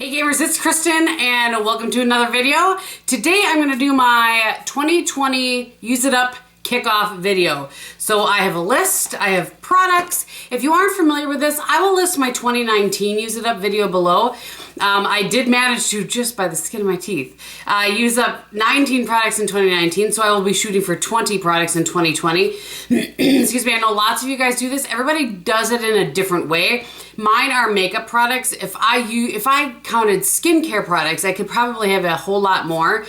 Hey gamers, it's Kristin and welcome to another video. Today I'm going to do my 2020 Use It Up kickoff video. So I have a list, I have products. If you aren't familiar with this, I will list my 2019 Use It Up video below. I did manage to, just by the skin of my teeth, use up 19 products in 2019, so I will be shooting for 20 products in 2020. Excuse me, I know lots of you guys do this. Everybody does it in a different way. Mine are makeup products. If I counted skincare products, I could probably have a whole lot more.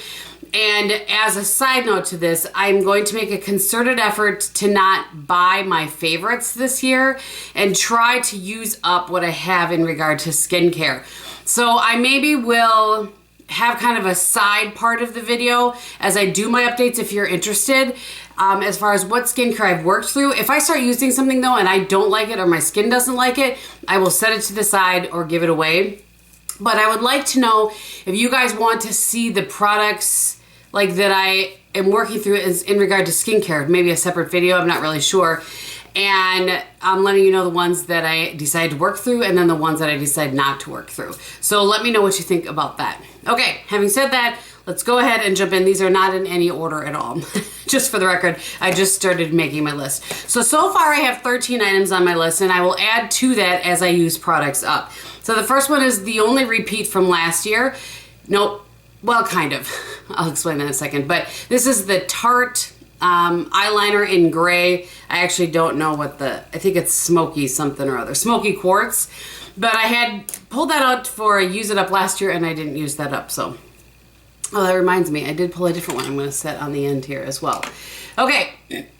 And as a side note to this, I'm going to make a concerted effort to not buy my favorites this year and try to use up what I have in regard to skincare. So I maybe will have kind of a side part of the video as I do my updates if you're interested, as far as what skincare I've worked through. If I start using something though and I don't like it or my skin doesn't like it, I will set it to the side or give it away. But I would like to know if you guys want to see the products like that I am working through in regard to skincare, maybe a separate video, I'm not really sure. And I'm letting you know the ones that I decide to work through and then the ones that I decide not to work through. So let me know what you think about that. Okay, having said that, let's go ahead and jump in. These are not in any order at all. Just for the record, I just started making my list. So far I have 13 items on my list and I will add to that as I use products up. So the first one is the only repeat from last year. Nope. Well, kind of. I'll explain that in a second. But this is the Tarte eyeliner in gray. I actually don't know what I think it's smoky something or other. Smoky quartz. But I had pulled that out for a Use It Up last year and I didn't use that up. So, oh, that reminds me. I did pull a different one I'm going to set on the end here as well. Okay.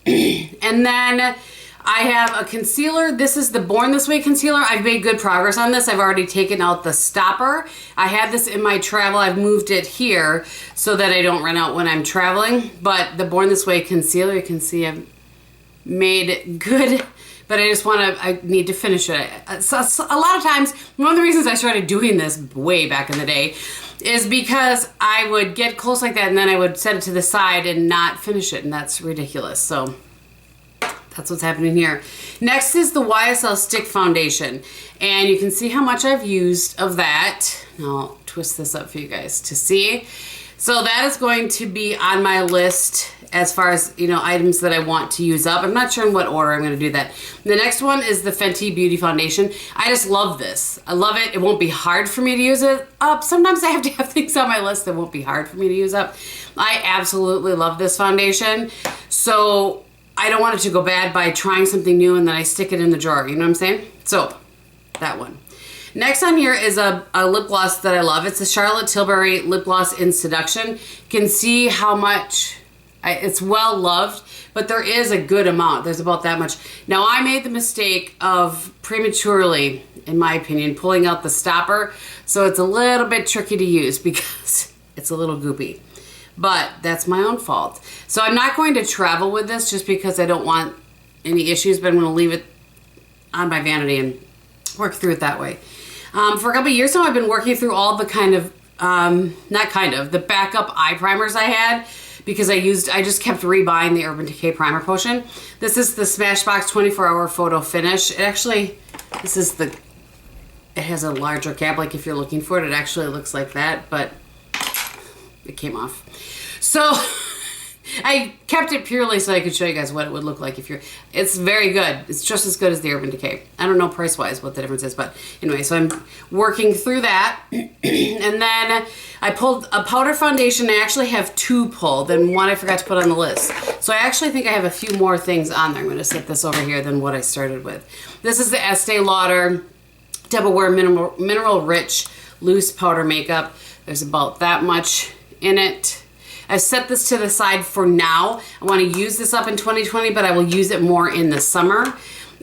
And then I have a concealer. This is the Born This Way concealer. I've made good progress on this. I've already taken out the stopper. I had this in my travel. I've moved it here so that I don't run out when I'm traveling. But the Born This Way concealer, you can see I've made it good, but I need to finish it. So a lot of times, one of the reasons I started doing this way back in the day is because I would get close like that and then I would set it to the side and not finish it, and that's ridiculous. So that's what's happening here. Next is the YSL Stick Foundation. And you can see how much I've used of that. I'll twist this up for you guys to see. So that is going to be on my list as far as, items that I want to use up. I'm not sure in what order I'm going to do that. The next one is the Fenty Beauty Foundation. I just love this. I love it. It won't be hard for me to use it up. Sometimes I have to have things on my list that won't be hard for me to use up. I absolutely love this foundation. So I don't want it to go bad by trying something new and then I stick it in the drawer, you know what I'm saying? So, that one. Next on here is a lip gloss that I love. It's the Charlotte Tilbury Lip Gloss in Seduction. You can see how much, it's well loved, but there is a good amount. There's about that much. Now, I made the mistake of prematurely, in my opinion, pulling out the stopper, so it's a little bit tricky to use because it's a little goopy. But that's my own fault. So I'm not going to travel with this just because I don't want any issues, but I'm going to leave it on my vanity and work through it that way. For a couple of years now, I've been working through all the the backup eye primers I had because I just kept rebuying the Urban Decay Primer Potion. This is the Smashbox 24-Hour Photo Finish. It actually, it has a larger cap, like if you're looking for it, it actually looks like that, but it came off. So I kept it purely so I could show you guys what it would look like it's very good. It's just as good as the Urban Decay. I don't know price-wise what the difference is, but anyway, so I'm working through that. And then I pulled a powder foundation. I actually have two pulled and one I forgot to put on the list. So I actually think I have a few more things on there. I'm going to set this over here than what I started with. This is the Estee Lauder Double Wear Mineral Rich Loose Powder Makeup. There's about that much in it. I set this to the side for now. I want to use this up in 2020, but I will use it more in the summer.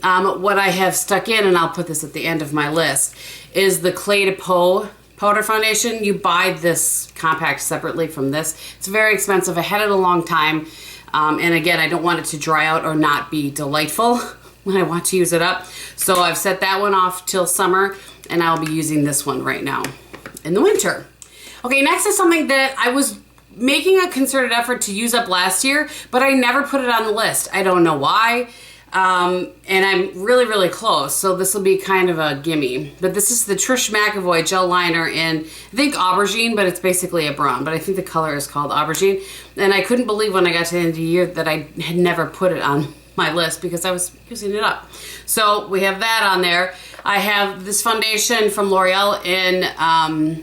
What I have stuck in, and I'll put this at the end of my list, is the Clé de Peau powder foundation. You buy this compact separately from this. It's very expensive. I had it a long time. And again, I don't want it to dry out or not be delightful when I want to use it up. So I've set that one off till summer, and I'll be using this one right now in the winter. Okay, next is something that I was making a concerted effort to use up last year, but I never put it on the list. I don't know why. And I'm really, really close, so this will be kind of a gimme. But this is the Trish McEvoy gel liner in, I think, aubergine, but it's basically a brown. But I think the color is called aubergine. And I couldn't believe when I got to the end of the year that I had never put it on my list because I was using it up. So we have that on there. I have this foundation from L'Oreal in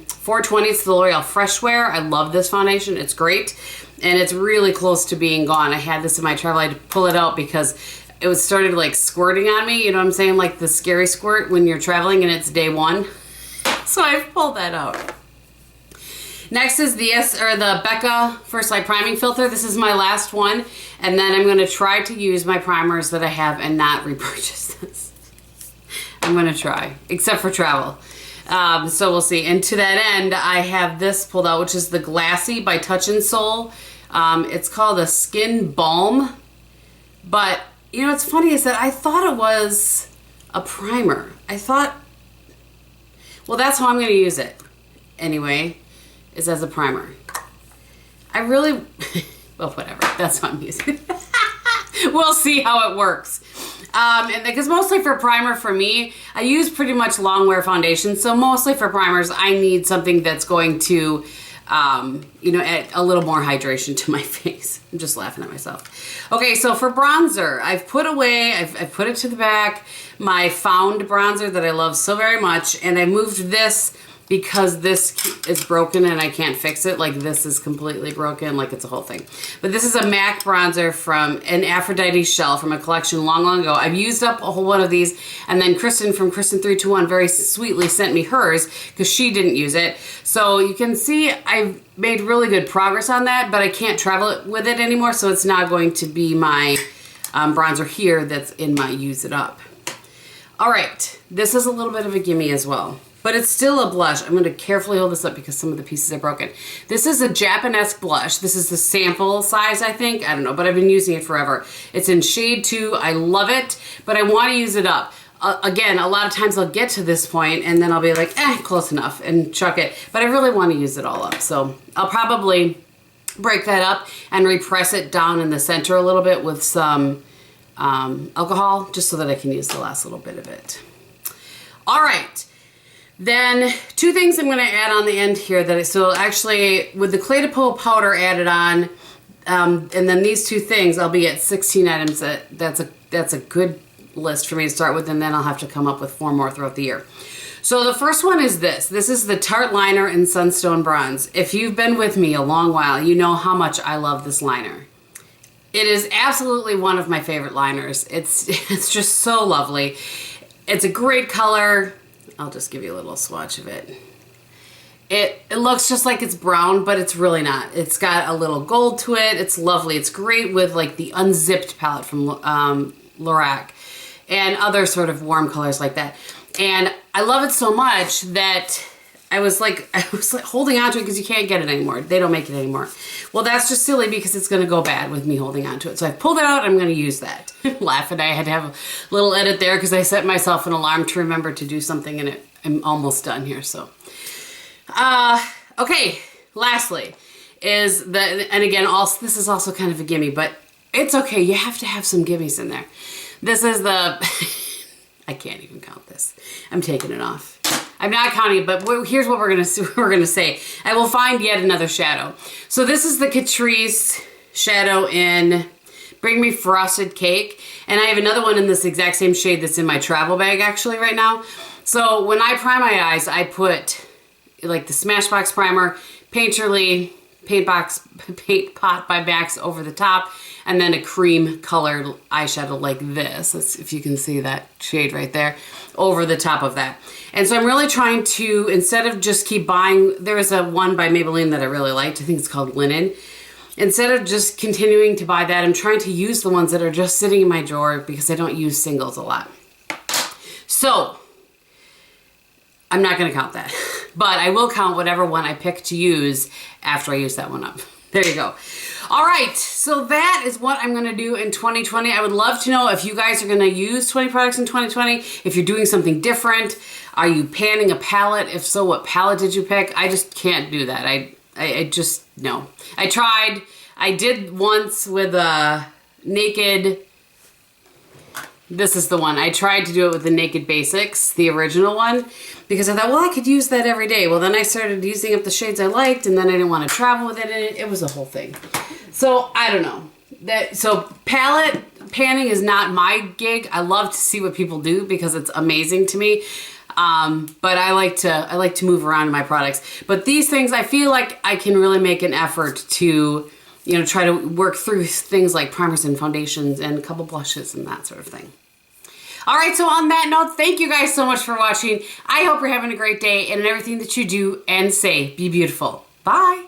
420. It's the L'Oreal Fresh Wear. I love this foundation. It's great. And it's really close to being gone. I had this in my travel. I had to pull it out because it was started like squirting on me. You know what I'm saying? Like the scary squirt when you're traveling and it's day one. So I pulled that out. Next is the Becca First Light Priming Filter. This is my last one. And then I'm going to try to use my primers that I have and not repurchase this. I'm going to try, except for travel. So we'll see. And to that end, I have this pulled out, which is the Glassy by Touch and Soul. It's called a Skin Balm. But, you know, what's funny is that I thought it was a primer. I thought, well, that's how I'm going to use it. Anyway, is as a primer. I really, well, whatever. That's how I'm using it. We'll see how it works. And because mostly for primer for me, I use pretty much long wear foundation. So mostly for primers, I need something that's going to, you know, add a little more hydration to my face. I'm just laughing at myself. Okay, so for bronzer, I've put away, I've put it to the back, my Found bronzer that I love so very much. And I moved this because this is broken and I can't fix it. Like this is completely broken, like it's a whole thing. But this is a MAC bronzer from an Aphrodite shell from a collection long, long ago. I've used up a whole one of these, and then Kristin from Kristin321 very sweetly sent me hers because she didn't use it. So you can see I've made really good progress on that, but I can't travel with it anymore, so it's now going to be my bronzer here that's in my Use It Up. All right, this is a little bit of a gimme as well. But it's still a blush. I'm going to carefully hold this up because some of the pieces are broken. This is a Japanese blush. This is the sample size, I think. I don't know, but I've been using it forever. It's in shade 2. I love it, but I want to use it up. Again, a lot of times I'll get to this point and then I'll be like, close enough, and chuck it. But I really want to use it all up. So I'll probably break that up and repress it down in the center a little bit with some alcohol, just so that I can use the last little bit of it. All right. Then 2 things I'm going to add on the end here so actually with the Clé de Peau powder added on, and then these 2 things, I'll be at 16 items. That's a good list for me to start with, and then I'll have to come up with 4 more throughout the year. So the first one is this. This is the Tarte Liner in Sunstone Bronze. If you've been with me a long while, you know how much I love this liner. It is absolutely one of my favorite liners. It's just so lovely. It's a great color. I'll just give you a little swatch of it. It looks just like it's brown, but it's really not. It's got a little gold to it. It's lovely. It's great with like the unzipped palette from Lorac and other sort of warm colors like that. And I love it so much that I was like holding on to it because you can't get it anymore. They don't make it anymore. Well, that's just silly because it's going to go bad with me holding on to it. So I pulled it out. I'm going to use that. Laughing. I had to have a little edit there because I set myself an alarm to remember to do something, and I'm almost done here. So, okay. Lastly is and again, this is also kind of a gimme, but it's okay. You have to have some gimmies in there. This is the, I can't even count this. I'm taking it off. I'm not counting it, but here's what we're gonna say. I will find yet another shadow. So this is the Catrice shadow in Bring Me Frosted Cake, and I have another one in this exact same shade that's in my travel bag actually right now. So when I prime my eyes, I put like the Smashbox primer, Painterly Paint Pot by Max over the top, and then a cream colored eyeshadow like this. If you can see that shade right there, over the top of that. And so I'm really trying to, instead of just keep buying, there is a one by Maybelline that I really liked. I think it's called Linen. Instead of just continuing to buy that, I'm trying to use the ones that are just sitting in my drawer because I don't use singles a lot. So I'm not going to count that, but I will count whatever one I pick to use after I use that one up. There you go. All right, so that is what I'm gonna do in 2020. I would love to know if you guys are gonna use 20 products in 2020, if you're doing something different. Are you panning a palette? If so, what palette did you pick? I just can't do that. I just, no. I tried. I did once with a Naked This is the one. I tried to do it with the Naked Basics, the original one, because I thought, well, I could use that every day. Well, then I started using up the shades I liked, and then I didn't want to travel with it, and it was a whole thing. So, I don't know. So palette panning is not my gig. I love to see what people do because it's amazing to me. But I like to move around in my products. But these things, I feel like I can really make an effort to, you know, try to work through things like primers and foundations and a couple blushes and that sort of thing. All right, so on that note, thank you guys so much for watching. I hope you're having a great day, and in everything that you do and say, be beautiful. Bye.